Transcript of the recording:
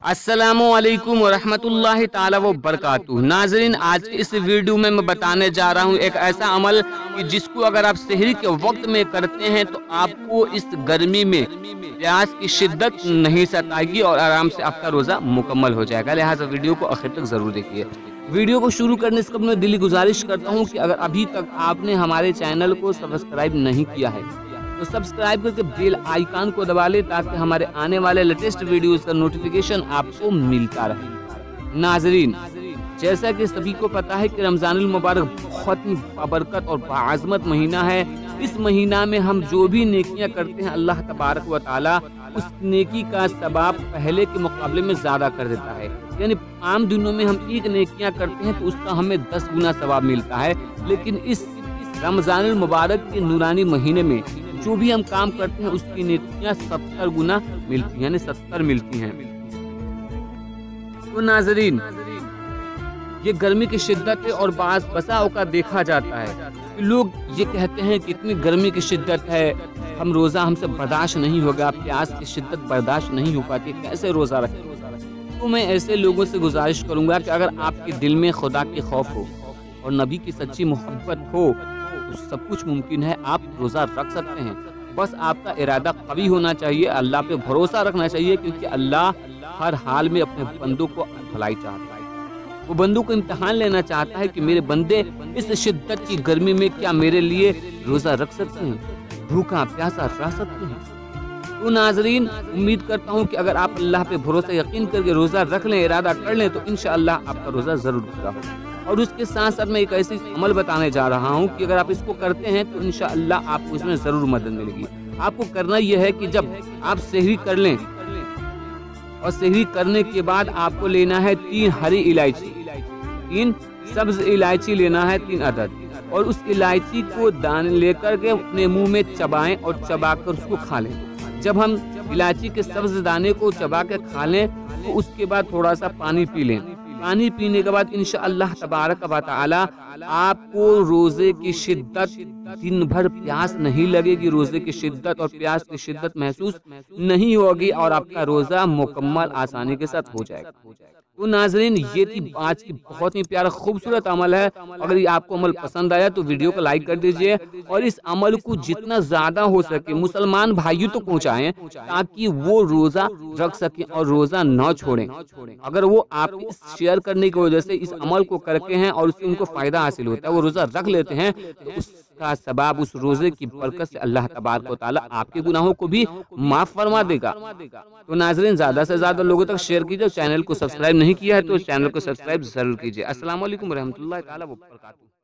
अस्सलामुअलैकुम वरहमतुल्लाहि ताला व बरकातुहू। नाज़रीन, आज की इस वीडियो में मैं बताने जा रहा हूँ एक ऐसा अमल कि जिसको अगर आप सहरी के वक्त में करते हैं तो आपको इस गर्मी में प्यास की शिद्दत नहीं सताएगी और आराम से आपका रोज़ा मुकम्मल हो जाएगा। लिहाजा वीडियो को आखिर तक ज़रूर देखिए। वीडियो को शुरू करने से कबल मैं दिली गुजारिश करता हूँ कि अगर अभी तक आपने हमारे चैनल को सब्सक्राइब नहीं किया है तो सब्सक्राइब करके बेल आइकन को दबा ले ताकि हमारे आने वाले लेटेस्ट वीडियोस का नोटिफिकेशन आपको मिलता रहे। नाजरीन, जैसा कि सभी को पता है कि रमजानुल मुबारक बहुत ही बाबरकत और बाअज़मत महीना है। इस महीना में हम जो भी नेकियां करते हैं अल्लाह तबारक व ताला उस नेकी का सवाब पहले के मुकाबले में ज़्यादा कर देता है। यानी आम दिनों में हम एक नेकियां करते हैं तो उसका हमें 10 गुना सवाब मिलता है, लेकिन इस रमजानुल मुबारक के नूरानी महीने में जो भी हम काम करते हैं उसकी नेकियां 70 गुना मिलती हैं, यानी 70 मिलती हैं। तो नाजरीन, ये गर्मी की शिद्दत है और बसा औकात देखा जाता है कि लोग ये कहते हैं कि इतनी गर्मी की शिद्दत है, हम रोज़ा हमसे बर्दाश्त नहीं होगा, प्यास की शिद्दत बर्दाश्त नहीं हो पाती, कैसे रोज़ा रखें। तो मैं ऐसे लोगों से गुजारिश करूंगा कि अगर आपके दिल में खुदा की खौफ हो और नबी की सच्ची मोहब्बत हो तो सब कुछ मुमकिन है, आप रोज़ा रख सकते हैं। बस आपका इरादा कवी होना चाहिए, अल्लाह पे भरोसा रखना चाहिए, क्योंकि अल्लाह हर हाल में अपने बंदों को भलाई चाहता है। वो बंदों को इम्तिहान लेना चाहता है कि मेरे बंदे इस शिद्दत की गर्मी में क्या मेरे लिए रोज़ा रख सकते हैं, भूखा प्यासा रह सकते हैं। तो नाजरीन, उम्मीद करता हूँ कि अगर आप अल्लाह पे भरोसा यकीन करके रोज़ा रख लें, इरादा कर लें, तो इंशाअल्लाह आपका रोज़ा ज़रूर पूरा होगा। और उसके साथ साथ मैं एक ऐसी अमल बताने जा रहा हूँ कि अगर आप इसको करते हैं तो इंशाअल्लाह आपको इसमें ज़रूर मदद मिलेगी। आपको करना यह है कि जब आप सहरी कर लें और सहरी करने के बाद आपको लेना है 3 हरी इलायची, 3 सब्ज इलायची लेना है, 3 अदद, और उस इलायची को दाने लेकर के अपने मुंह में चबाएं और चबाकर उसको खा लें। जब हम इलायची के सब्ज दाने को चबा के खा लें तो उसके बाद थोड़ा सा पानी पी लें। पानी पीने के बाद इंशाअल्लाह तबारक व तआला आपको रोजे की शिद्दत, दिन भर प्यास नहीं लगेगी, रोजे की शिद्दत और प्यास की शिद्दत महसूस नहीं होगी और आपका रोजा मुकम्मल आसानी के साथ हो जाएगा। तो नाजरीन, ये थी आज की बहुत ही प्यारा खूबसूरत अमल है। अगर ये आपको अमल पसंद आया तो वीडियो को लाइक कर दीजिए और इस अमल को जितना ज्यादा हो सके मुसलमान भाइयों तक पहुंचाएं ताकि वो रोजा रख सकें और रोजा न छोड़ें। अगर वो आप शेयर करने की वजह से इस अमल को करके हैं और उससे उनको फायदा हासिल होता है, वो रोजा रख लेते हैं, तो उसका सबाब उस रोजे की बरकत से अल्लाह तबारक व तआला आपके गुनाहों को भी माफ फरमा देगा। तो नाजरीन, ज्यादा से ज्यादा लोगों तक शेयर कीजिए। चैनल को सब्सक्राइब नहीं किया है तो चैनल को सब्सक्राइब जरूर कीजिए। अस्सलाम वालेकुम रहमतुल्लाहि ताला व बरकातुहू।